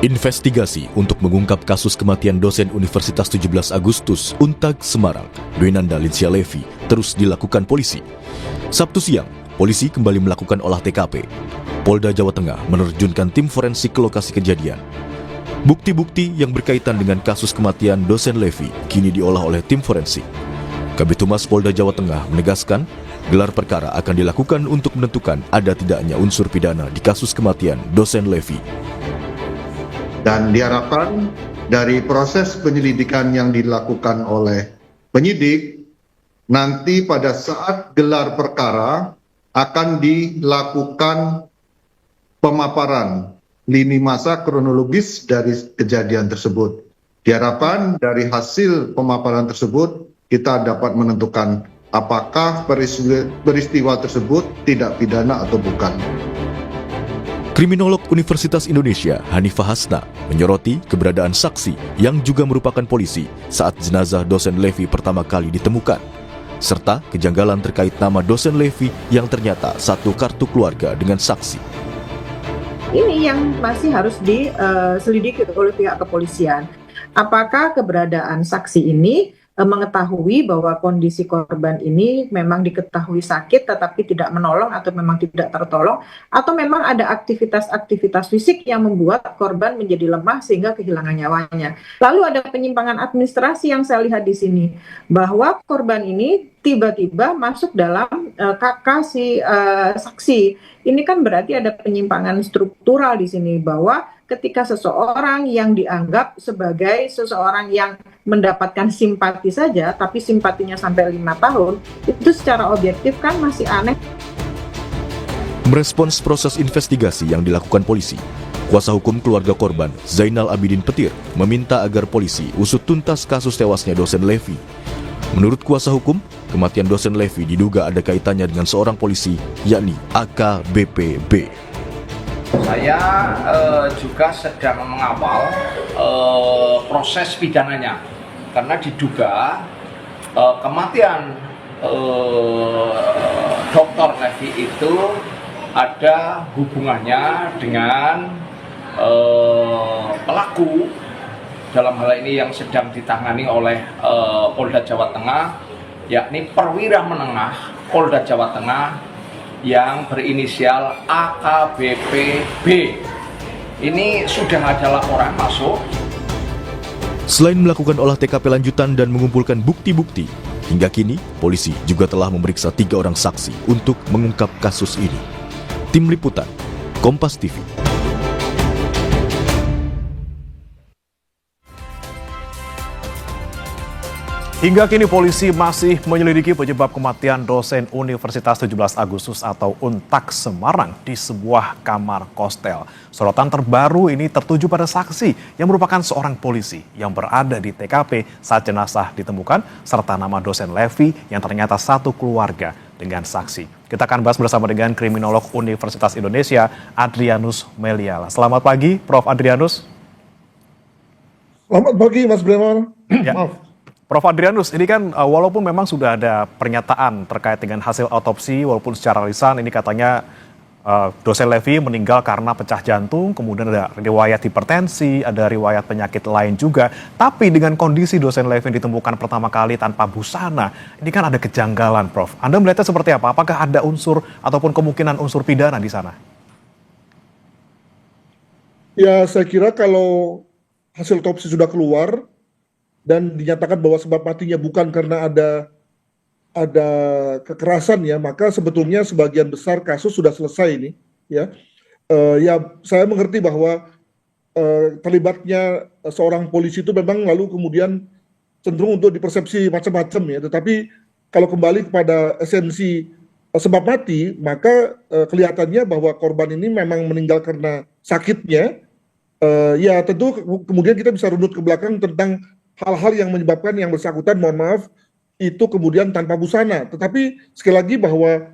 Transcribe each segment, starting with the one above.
Investigasi untuk mengungkap kasus kematian dosen Universitas 17 Agustus Untag Semarang, Dwinanda Lincia Levi, terus dilakukan polisi. Sabtu siang, polisi kembali melakukan olah TKP. Polda Jawa Tengah menerjunkan tim forensik ke lokasi kejadian. Bukti-bukti yang berkaitan dengan kasus kematian dosen Levi kini diolah oleh tim forensik. Kabid Humas Polda Jawa Tengah menegaskan, gelar perkara akan dilakukan untuk menentukan ada tidaknya unsur pidana di kasus kematian dosen Levi. Dan diharapkan dari proses penyelidikan yang dilakukan oleh penyidik, nanti pada saat gelar perkara akan dilakukan pemaparan lini masa kronologis dari kejadian tersebut. Diharapkan dari hasil pemaparan tersebut kita dapat menentukan apakah peristiwa tersebut tidak pidana atau bukan. Kriminolog Universitas Indonesia Hanifah Hasna menyoroti keberadaan saksi yang juga merupakan polisi saat jenazah dosen Levi pertama kali ditemukan, serta kejanggalan terkait nama dosen Levi yang ternyata satu kartu keluarga dengan saksi. Ini yang masih harus diselidiki oleh pihak kepolisian. Apakah keberadaan saksi ini mengetahui bahwa kondisi korban ini memang diketahui sakit tetapi tidak menolong atau memang tidak tertolong, atau memang ada aktivitas-aktivitas fisik yang membuat korban menjadi lemah sehingga kehilangan nyawanya. Lalu ada penyimpangan administrasi yang saya lihat di sini, bahwa korban ini tiba-tiba masuk dalam KK si saksi. Ini kan berarti ada penyimpangan struktural di sini, bahwa ketika seseorang yang dianggap sebagai seseorang yang mendapatkan simpati saja, tapi simpatinya sampai 5 tahun, itu secara objektif kan masih aneh. Merespons proses investigasi yang dilakukan polisi, kuasa hukum keluarga korban, Zainal Abidin Petir, meminta agar polisi usut tuntas kasus tewasnya dosen Levi. Menurut kuasa hukum, kematian dosen Levi diduga ada kaitannya dengan seorang polisi, yakni AKBP-B. Saya juga sedang mengawal proses pidananya, karena diduga kematian Dr. Levi itu ada hubungannya dengan pelaku dalam hal ini yang sedang ditangani oleh Polda Jawa Tengah, yakni perwira menengah Polda Jawa Tengah yang berinisial AKBP-B. Ini sudah ada laporan masuk. Selain melakukan olah TKP lanjutan dan mengumpulkan bukti-bukti, hingga kini polisi juga telah memeriksa 3 orang saksi untuk mengungkap kasus ini. Tim Liputan, Kompas TV. Hingga kini polisi masih menyelidiki penyebab kematian dosen Universitas 17 Agustus atau Untag Semarang di sebuah kamar kostel. Sorotan terbaru ini tertuju pada saksi yang merupakan seorang polisi yang berada di TKP saat jenazah ditemukan, serta nama dosen Levi yang ternyata satu keluarga dengan saksi. Kita akan bahas bersama dengan kriminolog Universitas Indonesia, Adrianus Meliala. Selamat pagi, Prof. Adrianus. Selamat pagi, Mas Breman. Ya. Maaf. Prof. Adrianus, ini kan walaupun memang sudah ada pernyataan terkait dengan hasil otopsi, walaupun secara lisan ini katanya dosen Levi meninggal karena pecah jantung, kemudian ada riwayat hipertensi, ada riwayat penyakit lain juga. Tapi dengan kondisi dosen Levi yang ditemukan pertama kali tanpa busana, ini kan ada kejanggalan, Prof. Anda melihatnya seperti apa? Apakah ada unsur ataupun kemungkinan unsur pidana di sana? Ya, saya kira kalau hasil otopsi sudah keluar dan dinyatakan bahwa sebab matinya bukan karena ada kekerasan ya, maka sebetulnya sebagian besar kasus sudah selesai ini ya. Ya saya mengerti bahwa terlibatnya seorang polisi itu memang lalu kemudian cenderung untuk dipersepsi macam-macam ya, tetapi kalau kembali kepada esensi sebab mati, maka kelihatannya bahwa korban ini memang meninggal karena sakitnya. Ya tentu kemudian kita bisa runut ke belakang tentang hal-hal yang menyebabkan yang bersangkutan, mohon maaf, itu kemudian tanpa busana. Tetapi sekali lagi bahwa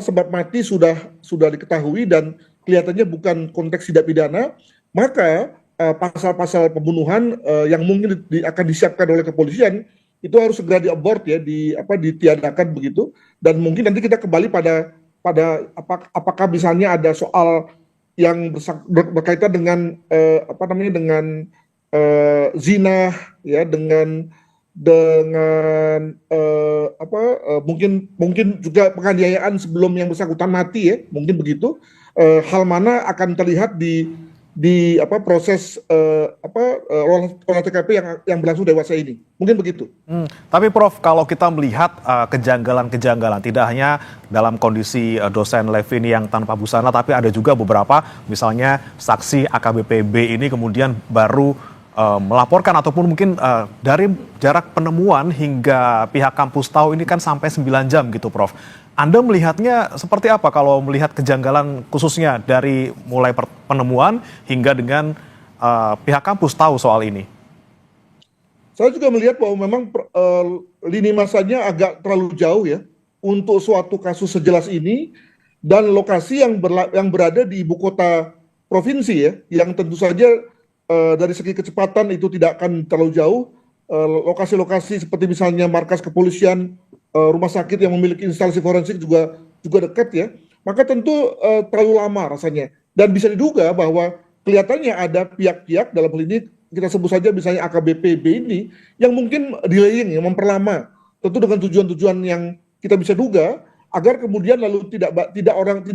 sebab mati sudah diketahui dan kelihatannya bukan konteks tidak pidana, maka pasal-pasal pembunuhan yang mungkin akan disiapkan oleh kepolisian itu harus segera di-abort ya, ditiadakan begitu. Dan mungkin nanti kita kembali pada apakah misalnya ada soal yang berkaitan dengan apa namanya dengan zina, ya, dengan mungkin juga penganiayaan sebelum yang bersangkutan mati, ya, mungkin begitu. Hal mana akan terlihat di proses olah TKP yang berlangsung dewasa ini, mungkin begitu. Tapi Prof, kalau kita melihat kejanggalan-kejanggalan, tidak hanya dalam kondisi dosen Levi ini yang tanpa busana, tapi ada juga beberapa, misalnya saksi AKBP B ini kemudian baru melaporkan ataupun mungkin dari jarak penemuan hingga pihak kampus tahu ini kan sampai 9 jam gitu, Prof. Anda melihatnya seperti apa kalau melihat kejanggalan khususnya dari mulai penemuan hingga dengan pihak kampus tahu soal ini? Saya juga melihat bahwa memang lini masanya agak terlalu jauh, ya, untuk suatu kasus sejelas ini, dan lokasi yang berada di ibu kota provinsi, ya, yang tentu saja dari segi kecepatan itu tidak akan terlalu jauh. Lokasi-lokasi seperti misalnya markas kepolisian, rumah sakit yang memiliki instalasi forensik juga dekat, ya. Maka tentu terlalu lama rasanya, dan bisa diduga bahwa kelihatannya ada pihak-pihak, dalam hal ini kita sebut saja misalnya AKBP B ini, yang mungkin delaying, yang memperlama, tentu dengan tujuan-tujuan yang kita bisa duga, agar kemudian lalu tidak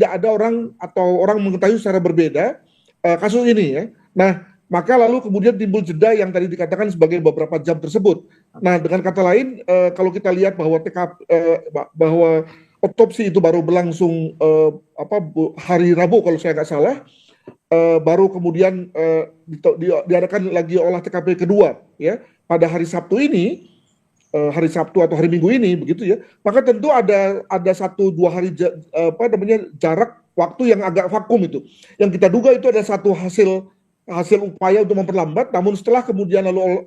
ada orang atau orang mengetahui secara berbeda kasus ini, ya. Nah, maka lalu kemudian timbul jeda yang tadi dikatakan sebagai beberapa jam tersebut. Nah, dengan kata lain, kalau kita lihat bahwa bahwa otopsi itu baru berlangsung hari Rabu kalau saya nggak salah, baru kemudian diadakan lagi olah TKP kedua, ya, pada hari Sabtu ini, hari Sabtu atau hari Minggu ini, begitu, ya. Maka tentu ada 1-2 hari jarak waktu yang agak vakum itu. Yang kita duga itu ada satu hasil upaya untuk memperlambat, namun setelah kemudian lalu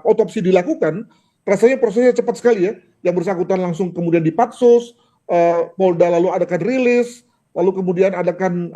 otopsi dilakukan, rasanya prosesnya cepat sekali, ya. Yang bersangkutan langsung kemudian dipatsus, Polda lalu adakan rilis, lalu kemudian adakan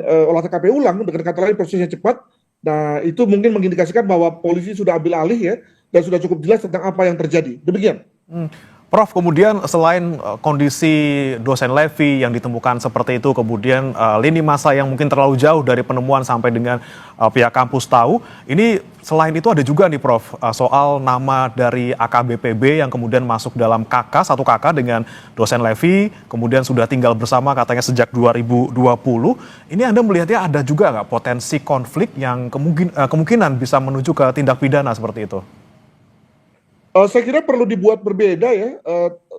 olah TKP ulang, dengan kata lain prosesnya cepat. Nah, itu mungkin mengindikasikan bahwa polisi sudah ambil alih, ya, dan sudah cukup jelas tentang apa yang terjadi. Demikian. Prof, kemudian selain kondisi dosen Levi yang ditemukan seperti itu, kemudian lini masa yang mungkin terlalu jauh dari penemuan sampai dengan pihak kampus tahu, ini selain itu ada juga nih Prof, soal nama dari AKBP yang kemudian masuk dalam satu kakak dengan dosen Levi, kemudian sudah tinggal bersama katanya sejak 2020. Ini Anda melihatnya ada juga nggak potensi konflik yang kemungkinan bisa menuju ke tindak pidana seperti itu? Saya kira perlu dibuat berbeda, ya,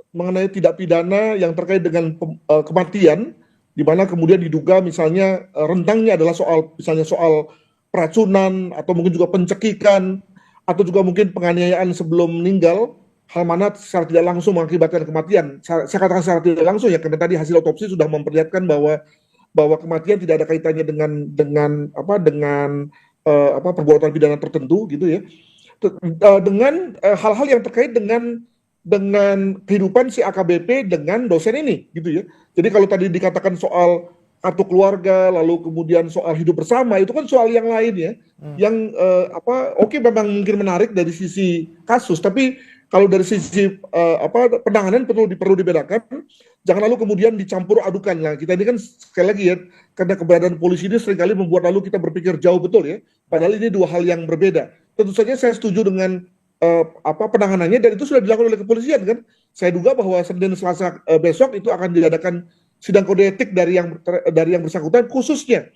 mengenai tindak pidana yang terkait dengan kematian, di mana kemudian diduga misalnya rentangnya adalah misalnya soal peracunan, atau mungkin juga pencekikan, atau juga mungkin penganiayaan sebelum meninggal, hal mana secara tidak langsung mengakibatkan kematian. Saya katakan secara tidak langsung, ya, karena tadi hasil otopsi sudah memperlihatkan bahwa kematian tidak ada kaitannya dengan perbuatan pidana tertentu, gitu, ya. Dengan hal-hal yang terkait dengan kehidupan si AKBP dengan dosen ini, gitu, ya. Jadi kalau tadi dikatakan soal kartu keluarga, lalu kemudian soal hidup bersama, itu kan soal yang lain, ya, yang oke, memang mungkin menarik dari sisi kasus, tapi kalau dari sisi penanganan perlu dibedakan. Jangan lalu kemudian dicampur adukan. Nah, kita ini kan sekali lagi, ya, karena keberadaan polisi ini seringkali membuat lalu kita berpikir jauh betul, ya. Padahal ini dua hal yang berbeda. Tentu saja saya setuju dengan penanganannya, dan itu sudah dilakukan oleh kepolisian, kan. Saya duga bahwa Senin Selasa besok itu akan diadakan sidang kode etik dari yang bersangkutan, khususnya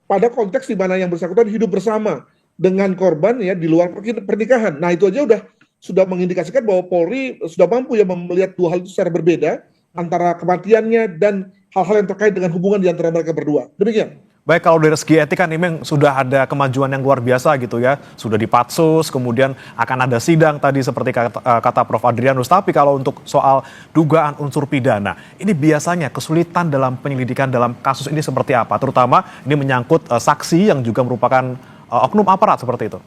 pada konteks di mana yang bersangkutan hidup bersama dengan korban, ya, di luar pernikahan. Nah, itu aja sudah mengindikasikan bahwa Polri sudah mampu, ya, melihat dua hal itu secara berbeda, antara kematiannya dan hal-hal yang terkait dengan hubungan di antara mereka berdua. Demikian. Baik, kalau dari segi etik kan ini memang sudah ada kemajuan yang luar biasa gitu, ya. Sudah dipatsus, kemudian akan ada sidang tadi seperti kata Prof. Adrianus. Tapi kalau untuk soal dugaan unsur pidana, ini biasanya kesulitan dalam penyelidikan dalam kasus ini seperti apa? Terutama ini menyangkut saksi yang juga merupakan oknum aparat seperti itu.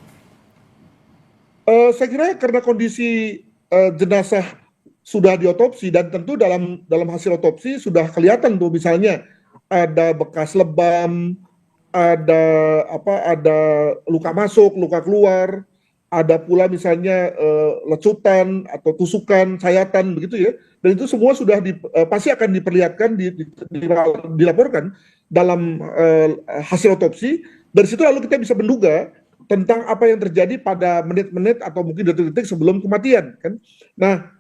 Saya kira karena kondisi jenazah sudah diotopsi, dan tentu dalam hasil otopsi sudah kelihatan tuh, misalnya ada bekas lebam, ada luka masuk, luka keluar, ada pula misalnya lecutan atau tusukan, sayatan begitu ya. Dan itu semua sudah pasti akan diperlihatkan, dilaporkan dalam hasil otopsi. Dari situ lalu kita bisa menduga tentang apa yang terjadi pada menit-menit atau mungkin detik-detik sebelum kematian kan. Nah,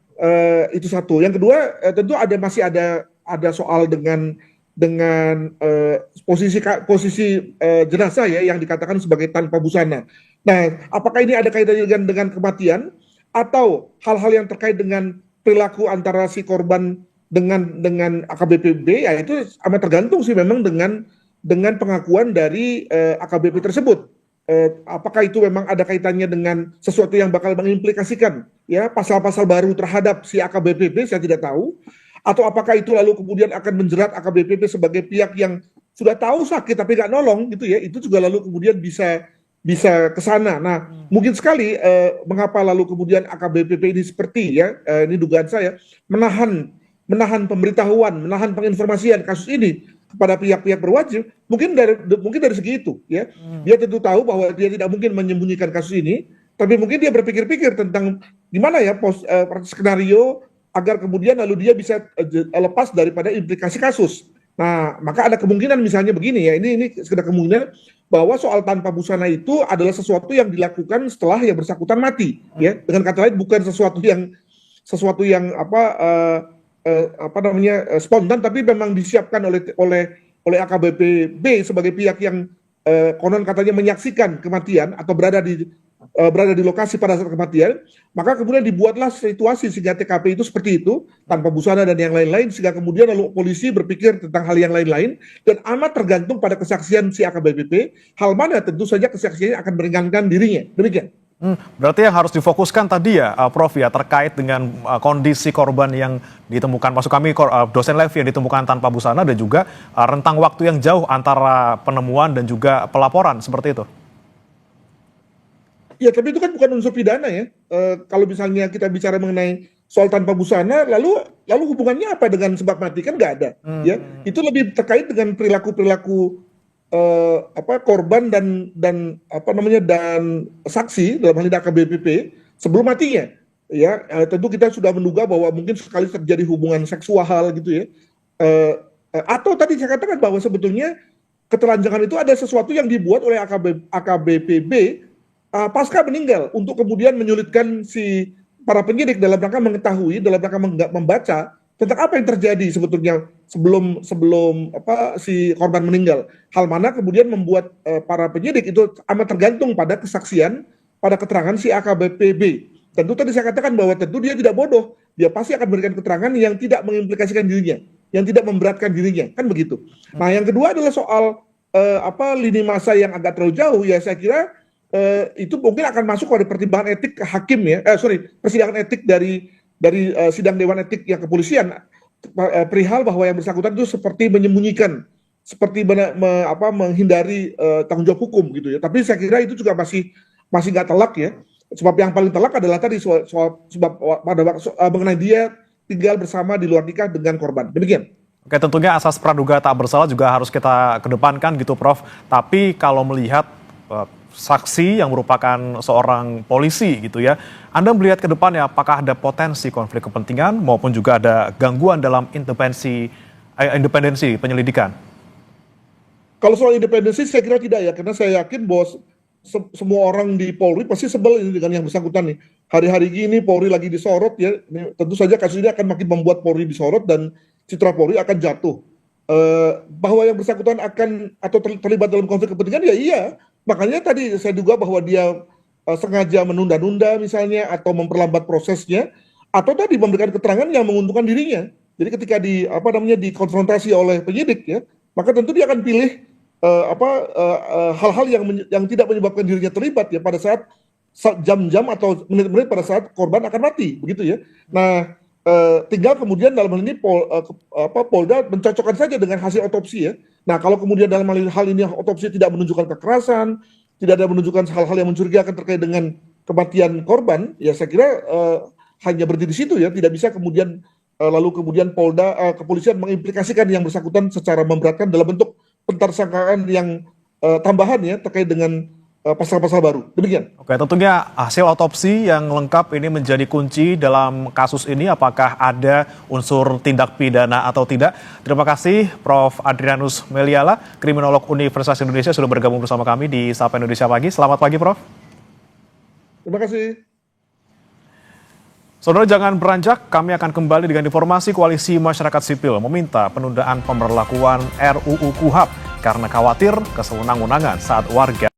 itu satu. Yang kedua, tentu masih ada soal dengan posisi jenazah ya yang dikatakan sebagai tanpa busana. Nah, apakah ini ada kaitannya dengan kematian atau hal-hal yang terkait dengan perilaku antara si korban dengan AKBP B? Ya itu amat tergantung sih memang dengan pengakuan dari AKBP tersebut. Apakah itu memang ada kaitannya dengan sesuatu yang bakal mengimplikasikan ya pasal-pasal baru terhadap si AKBP B? Saya tidak tahu. Atau apakah itu lalu kemudian akan menjerat AKBP B sebagai pihak yang sudah tahu sakit tapi nggak nolong gitu ya? Itu juga lalu kemudian bisa ke sana. Nah, mungkin sekali mengapa lalu kemudian AKBP ini seperti ya, ini dugaan saya, menahan pemberitahuan, menahan penginformasian kasus ini kepada pihak-pihak berwajib, mungkin dari segi itu ya. Dia tentu tahu bahwa dia tidak mungkin menyembunyikan kasus ini, tapi mungkin dia berpikir-pikir tentang gimana ya skenario agar kemudian lalu dia bisa lepas daripada implikasi kasus. Nah, maka ada kemungkinan misalnya begini ya, ini sekedar kemungkinan bahwa soal tanpa busana itu adalah sesuatu yang dilakukan setelah yang bersangkutan mati, ya. Dengan kata lain bukan sesuatu yang spontan, tapi memang disiapkan oleh AKBP B sebagai pihak yang konon katanya menyaksikan kematian atau berada di lokasi pada saat kematian, maka kemudian dibuatlah situasi sehingga TKP itu seperti itu, tanpa busana dan yang lain-lain, sehingga kemudian lalu polisi berpikir tentang hal yang lain-lain, dan amat tergantung pada kesaksian si AKBP, hal mana tentu saja kesaksiannya akan meringankan dirinya. Demikian. Berarti yang harus difokuskan tadi ya, Prof ya, terkait dengan kondisi korban yang ditemukan, maksud kami dosen Levi yang ditemukan tanpa busana, dan juga rentang waktu yang jauh antara penemuan dan juga pelaporan, seperti itu. Ya, tapi itu kan bukan unsur pidana ya. Kalau misalnya kita bicara mengenai soal tanpa busana, lalu hubungannya apa dengan sebab mati? Kan nggak ada. Ya, itu lebih terkait dengan perilaku korban dan saksi dalam hal ini AKBP sebelum matinya. Ya, tentu kita sudah menduga bahwa mungkin sekali terjadi hubungan seksual gitu ya. Atau tadi saya katakan bahwa sebetulnya ketelanjangan itu ada sesuatu yang dibuat oleh AKBP B pasca meninggal untuk kemudian menyulitkan si para penyidik dalam rangka mengetahui, dalam rangka membaca tentang apa yang terjadi sebetulnya sebelum si korban meninggal. Hal mana kemudian membuat para penyidik itu amat tergantung pada kesaksian, pada keterangan si AKBP B. Tentu tadi saya katakan bahwa tentu dia tidak bodoh, dia pasti akan memberikan keterangan yang tidak mengimplikasikan dirinya, yang tidak memberatkan dirinya, kan begitu. Nah, yang kedua adalah soal lini masa yang agak terlalu jauh, ya saya kira itu mungkin akan masuk pada pertimbangan etik hakim ya, persidangan etik dari sidang Dewan Etik yang kepolisian perihal bahwa yang bersangkutan itu seperti menyembunyikan, seperti menghindari tanggung jawab hukum gitu ya. Tapi saya kira itu juga masih nggak telak ya. Sebab yang paling telak adalah tadi mengenai dia tinggal bersama di luar nikah dengan korban. Demikian. Oke, tentunya asas praduga tak bersalah juga harus kita kedepankan gitu, Prof. Tapi kalau melihat saksi yang merupakan seorang polisi gitu ya, Anda melihat ke depannya apakah ada potensi konflik kepentingan maupun juga ada gangguan dalam independensi penyelidikan? Kalau soal independensi saya kira tidak ya, karena saya yakin bahwa semua orang di Polri pasti sebel ini dengan yang bersangkutan nih. Hari-hari gini Polri lagi disorot ya, tentu saja kasus ini akan makin membuat Polri disorot dan citra Polri akan jatuh. Bahwa yang bersangkutan akan atau terlibat dalam konflik kepentingan ya iya. Makanya tadi saya duga bahwa dia sengaja menunda-nunda misalnya atau memperlambat prosesnya atau tadi memberikan keterangan yang menguntungkan dirinya. Jadi ketika dikonfrontasi oleh penyidik ya, maka tentu dia akan pilih hal-hal yang tidak menyebabkan dirinya terlibat ya pada saat jam-jam atau menit-menit pada saat korban akan mati begitu ya. Nah, tinggal kemudian dalam hal ini Polda mencocokkan saja dengan hasil otopsi ya. Nah, kalau kemudian dalam hal ini otopsi tidak menunjukkan kekerasan, tidak ada menunjukkan hal-hal yang mencurigakan terkait dengan kematian korban, ya saya kira hanya berhenti di situ ya, tidak bisa kemudian lalu kemudian kepolisian mengimplikasikan yang bersangkutan secara memberatkan dalam bentuk pentersangkaan yang tambahan ya terkait dengan pasal-pasal baru. Demikian. Oke, tentunya hasil otopsi yang lengkap ini menjadi kunci dalam kasus ini. Apakah ada unsur tindak pidana atau tidak? Terima kasih Prof. Adrianus Meliala, kriminolog Universitas Indonesia, sudah bergabung bersama kami di Sapa Indonesia Pagi. Selamat pagi, Prof. Terima kasih. Saudara, jangan beranjak, kami akan kembali dengan informasi. Koalisi Masyarakat Sipil meminta penundaan pemberlakuan RUU KUHAP karena khawatir kesewenang-wenangan saat warga